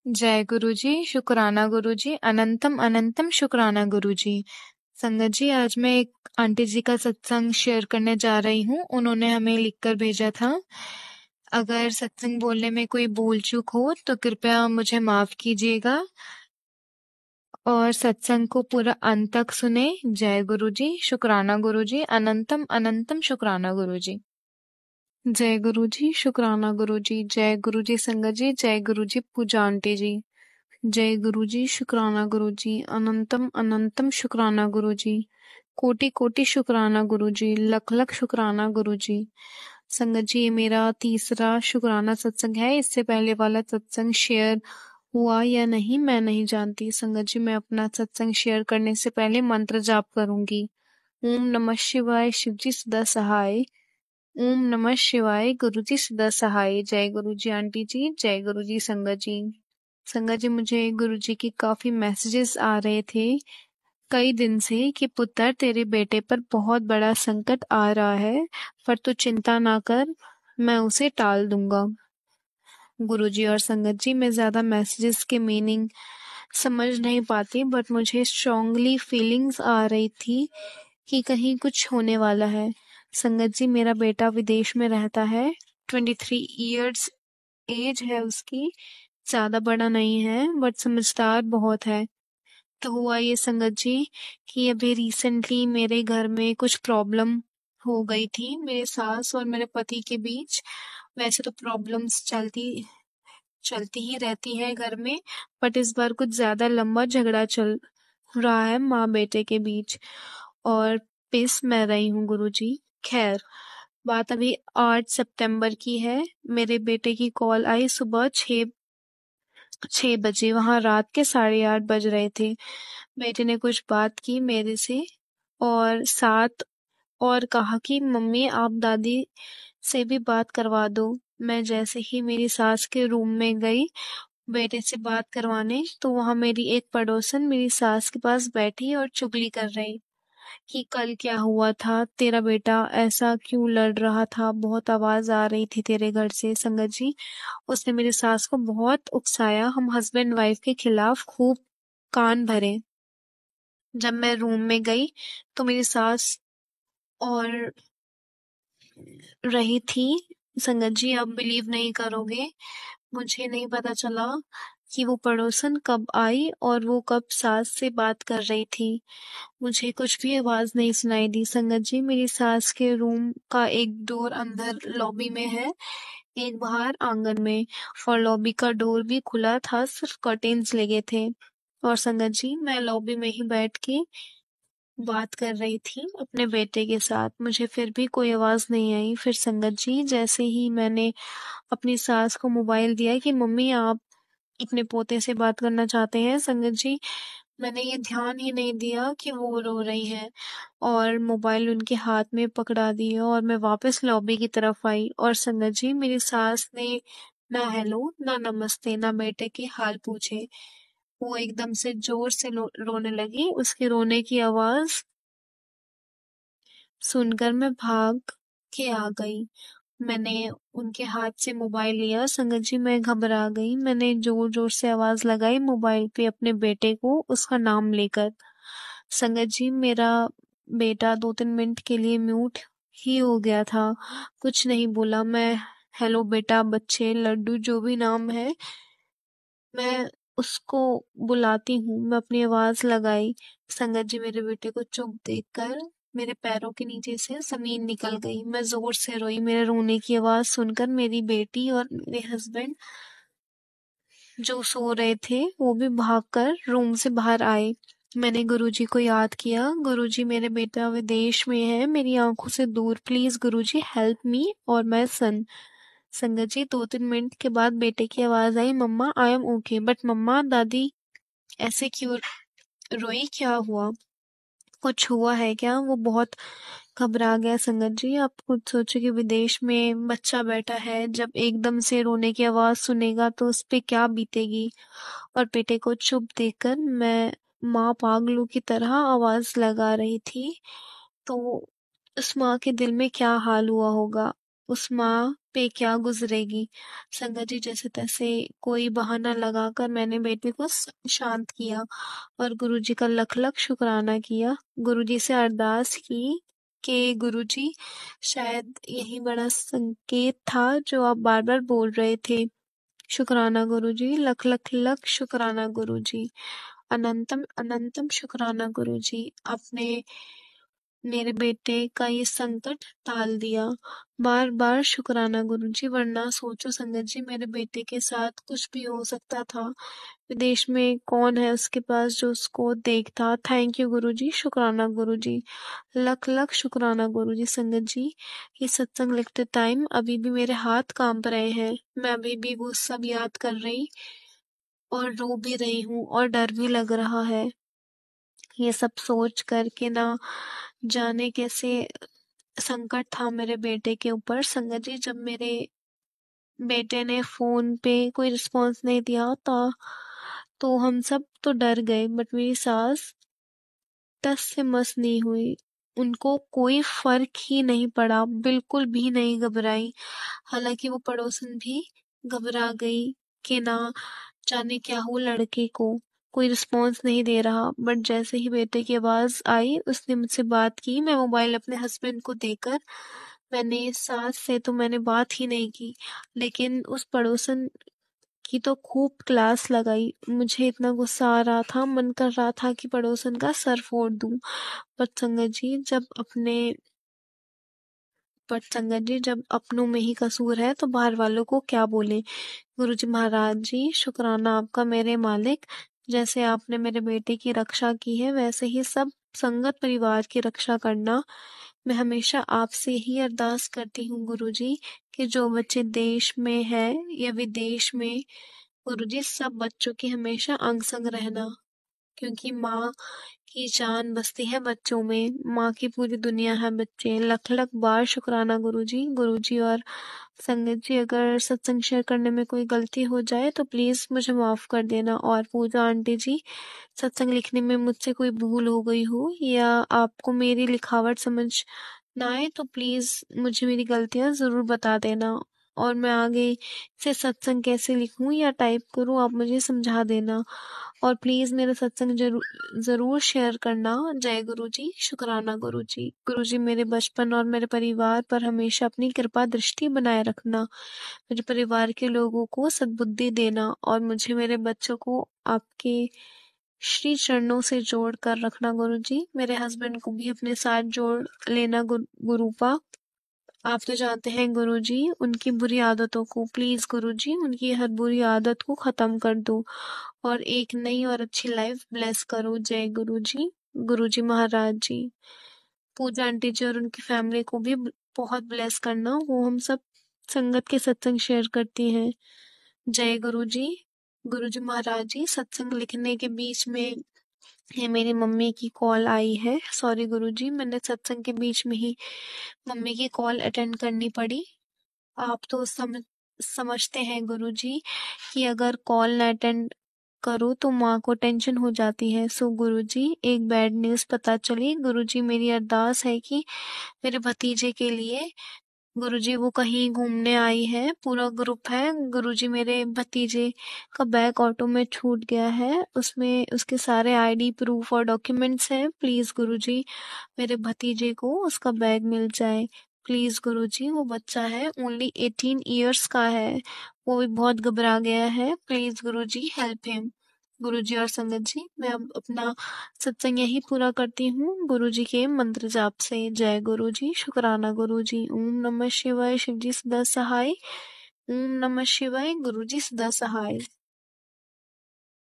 जय गुरुजी, शुक्राना गुरुजी, अनंतम अनंतम शुक्राना गुरुजी। संगत जी, आज मैं एक आंटी जी का सत्संग शेयर करने जा रही हूँ। उन्होंने हमें लिखकर भेजा था। अगर सत्संग बोलने में कोई भूल चूक हो तो कृपया मुझे माफ कीजिएगा और सत्संग को पूरा अंत तक सुने। जय गुरुजी, शुक्राना गुरुजी, अनंतम अनंतम शुक्राना गुरुजी। जय गुरुजी, शुक्राना गुरुजी, जय गुरुजी संगत जी, जय गुरुजी पूजा आंटी जी। जय गुरुजी, शुक्राना गुरुजी, अनंतम अनंतम शुक्राना गुरुजी, कोटि कोटि शुक्राना गुरुजी, लख लख शुक्राना गुरुजी। संगत जी, ये मेरा तीसरा शुक्राना सत्संग है। इससे पहले वाला सत्संग शेयर हुआ या नहीं मैं नहीं जानती। संगत जी, मैं अपना सत्संग शेयर करने से पहले मंत्र जाप करूंगी। ओम नमः शिवाय, शिवजी सदा सहाय। ओम नमः शिवाय, गुरुजी सदा सहाय। जय गुरुजी आंटी जी, जय गुरुजी संगत जी। संगत जी, मुझे गुरुजी की काफी मैसेजेस आ रहे थे कई दिन से कि पुत्र, तेरे बेटे पर बहुत बड़ा संकट आ रहा है, पर तू चिंता ना कर, मैं उसे टाल दूंगा। गुरुजी और संगत जी, मैं ज्यादा मैसेजेस के मीनिंग समझ नहीं पाती, बट मुझे स्ट्रांगली फीलिंग्स आ रही थी कि कहीं कुछ होने वाला है। संगत जी, मेरा बेटा विदेश में रहता है। 23 इयर्स एज है उसकी। ज्यादा बड़ा नहीं है बट समझदार बहुत है। तो हुआ ये संगत जी कि अभी रिसेंटली मेरे घर में कुछ प्रॉब्लम हो गई थी मेरे सास और मेरे पति के बीच। वैसे तो प्रॉब्लम्स चलती चलती ही रहती है घर में, बट इस बार कुछ ज्यादा लंबा झगड़ा चल रहा है माँ बेटे के बीच और पिस मैं रही हूँ गुरुजी। खैर, बात अभी 8 सितंबर की है। मेरे बेटे की कॉल आई सुबह 6 बजे। वहां रात के 8:30 बज रहे थे। बेटे ने कुछ बात की मेरे से और साथ और कहा कि मम्मी, आप दादी से भी बात करवा दो। मैं जैसे ही मेरी सास के रूम में गई बेटे से बात करवाने, तो वहां मेरी एक पड़ोसन मेरी सास के पास बैठी और चुगली कर रही कि कल क्या हुआ था, तेरा बेटा ऐसा क्यों लड़ रहा था, बहुत आवाज आ रही थी तेरे घर से। संगत जी, उसने मेरी सास को बहुत उकसाया। हम हस्बैंड वाइफ के खिलाफ खूब कान भरे। जब मैं रूम में गई तो मेरी सास और रही थी। संगत जी, आप बिलीव नहीं करोगे, मुझे नहीं पता चला कि वो पड़ोसन कब आई और वो कब सास से बात कर रही थी। मुझे कुछ भी आवाज नहीं सुनाई दी। संगत जी, मेरी सास के रूम का एक डोर अंदर लॉबी में है, एक बाहर आंगन में, और लॉबी का डोर भी खुला था, सिर्फ कर्टेन्स लगे थे। और संगत जी, मैं लॉबी में ही बैठ के बात कर रही थी अपने बेटे के साथ। मुझे फिर भी कोई आवाज नहीं आई। फिर संगत जी, जैसे ही मैंने अपनी सास को मोबाइल दिया कि मम्मी, आप अपने पोते से बात करना चाहते हैं, संगत जी, मैंने ये ध्यान ही नहीं दिया कि वो रो रही है और मोबाइल उनके हाथ में पकड़ा दिया और मैं वापस लॉबी की तरफ आई। और संगत जी, मेरी सास ने ना हेलो ना नमस्ते ना बेटे के हाल पूछे। वो एकदम से जोर से रोने लगी। उसके रोने की आवाज सुनकर मैं भाग के आ गई। मैंने उनके हाथ से मोबाइल लिया। संगत जी, मैं घबरा गई। मैंने जोर जोर से आवाज लगाई मोबाइल पे अपने बेटे को, उसका नाम लेकर। संगत जी, मेरा बेटा 2-3 मिनट के लिए म्यूट ही हो गया था, कुछ नहीं बोला। मैं हेलो बेटा, बच्चे, लड्डू, जो भी नाम है, मैं उसको बुलाती हूँ। मैं अपनी आवाज लगाई। संगत जी, मेरे बेटे को चुप देखकर मेरे पैरों के नीचे से जमीन निकल गई। मैं जोर से रोई। मेरे रोने की आवाज सुनकर मेरी बेटी और मेरे हस्बैंड जो सो रहे थे वो भी भागकर रूम से बाहर आए। मैंने गुरुजी को याद किया। गुरुजी, मेरे बेटा विदेश में है, मेरी आंखों से दूर, प्लीज गुरुजी हेल्प मी और माय सन। संगत जी, 2-3 मिनट के बाद बेटे की आवाज आई, मम्मा आई एम ओके। बट मम्मा, दादी ऐसे क्यों रोई, क्या हुआ, कुछ हुआ है क्या? वो बहुत घबरा गया। संगत जी, आप खुद सोचो कि विदेश में बच्चा बैठा है, जब एकदम से रोने की आवाज सुनेगा तो उस पे क्या बीतेगी। और बेटे को चुप देखकर मैं माँ पागलों की तरह आवाज लगा रही थी। तो उस माँ के दिल में क्या हाल हुआ होगा। उस माँ पे क्या गुजरेगी। संगत जी जैसे तैसे कोई बहाना लगाकर मैंने बेटे को शांत किया और गुरुजी का लख लख शुक्राना किया। गुरुजी से अरदास की कि गुरुजी शायद यही बड़ा संकेत था जो आप बार बार बोल रहे थे। शुक्राना गुरुजी, लख लख लख शुक्राना गुरुजी, अनंतम अनंतम शुक्राना गुरुजी, आपने मेरे बेटे का ये संकट टाल दिया। बार बार शुक्राना गुरुजी, वरना सोचो संगत जी मेरे बेटे के साथ कुछ भी हो सकता था। विदेश में कौन है उसके पास जो उसको देखता। थैंक यू गुरुजी, शुक्राना गुरुजी, लख लख शुक्राना गुरुजी। संगत जी ये सत्संग लिखते टाइम अभी भी मेरे हाथ कांप रहे हैं। मैं अभी भी वो सब याद कर रही और रो भी रही हूँ और डर भी लग रहा है। ये सब सोच करके ना जाने कैसे संकट था मेरे बेटे के ऊपर। संगत जी जब मेरे बेटे ने फोन पे कोई रिस्पॉन्स नहीं दिया था तो हम सब तो डर गए, बट मेरी सास टस से मस नहीं हुई। उनको कोई फर्क ही नहीं पड़ा, बिल्कुल भी नहीं घबराई। हालांकि वो पड़ोसन भी घबरा गई कि ना जाने क्या हुआ लड़के को, कोई रिस्पॉन्स नहीं दे रहा। बट जैसे ही बेटे की आवाज आई उसने मुझसे बात की। मैं मोबाइल अपने हस्बैंड को देकर मैंने सास से तो मैंने बात ही नहीं की, लेकिन उस पड़ोसन की तो खूब क्लास लगाई। मुझे इतना गुस्सा आ रहा था, मन कर रहा था कि पड़ोसन का सर फोड़ दूं। पर संगत जी जब अपनों में ही कसूर है तो बाहर वालों को क्या बोले। गुरुजी महाराज जी शुक्राना आपका मेरे मालिक। जैसे आपने मेरे बेटे की रक्षा की है वैसे ही सब संगत परिवार की रक्षा करना। मैं हमेशा आपसे ही अरदास करती हूँ गुरुजी कि जो बच्चे देश में है या विदेश में, गुरुजी सब बच्चों की हमेशा अंग संग रहना, क्योंकि माँ की जान बसती है बच्चों में। माँ की पूरी दुनिया है बच्चे। लख लख बार शुक्राना गुरुजी। गुरुजी और संगत जी अगर सत्संग शेयर करने में कोई गलती हो जाए तो प्लीज मुझे माफ कर देना। और पूजा आंटी जी सत्संग लिखने में मुझसे कोई भूल हो गई हो या आपको मेरी लिखावट समझ ना आए तो प्लीज मुझे मेरी गलतियां जरूर बता देना। और मैं आगे से सत्संग कैसे लिखूं या टाइप करूं आप मुझे समझा देना। और प्लीज मेरा सत्संग जरूर शेयर करना। जय गुरु जी, शुक्राना गुरु जी। गुरु जी मेरे बचपन और मेरे परिवार पर हमेशा अपनी कृपा दृष्टि बनाए रखना। मेरे परिवार के लोगों को सद्बुद्धि देना और मुझे मेरे बच्चों को आपके श्री चरणों से जोड़ कर रखना गुरु जी। मेरे हस्बैंड को भी अपने साथ जोड़ लेना गुरुपा। आप तो जानते हैं गुरुजी उनकी बुरी आदतों को, प्लीज गुरुजी उनकी हर बुरी आदत को खत्म कर दो और एक नई और अच्छी लाइफ ब्लेस करो। जय गुरुजी। गुरुजी महाराज जी पूजा आंटी जी और उनकी फैमिली को भी बहुत ब्लेस करना। वो हम सब संगत के सत्संग शेयर करती हैं। जय गुरुजी। गुरुजी महाराज जी सत्संग लिखने के बीच में ये मेरी मम्मी की कॉल आई है। सॉरी गुरुजी, मैंने सत्संग के बीच में ही मम्मी की कॉल अटेंड करनी पड़ी। आप तो समझते हैं गुरुजी कि अगर कॉल न अटेंड करो तो माँ को टेंशन हो जाती है। सो गुरुजी एक बैड न्यूज़ पता चली। गुरुजी मेरी अरदास है कि मेरे भतीजे के लिए, गुरुजी वो कहीं घूमने आई है, पूरा ग्रुप है गुरुजी। मेरे भतीजे का बैग ऑटो में छूट गया है, उसमें उसके सारे आईडी प्रूफ और डॉक्यूमेंट्स हैं। प्लीज गुरुजी मेरे भतीजे को उसका बैग मिल जाए। प्लीज गुरुजी, वो बच्चा है ओनली 18 ईयर्स का है, वो भी बहुत घबरा गया है। प्लीज गुरुजी हेल्प हिम। गुरुजी और संगत जी मैं अब अपना सत्संग यही पूरा करती हूँ गुरुजी के मंत्र जाप से। जय गुरुजी, शुक्राना गुरुजी। ओम नमः शिवाय, शिवजी सदा सहाय। ओम नमः शिवाय, गुरुजी सदा सहाय।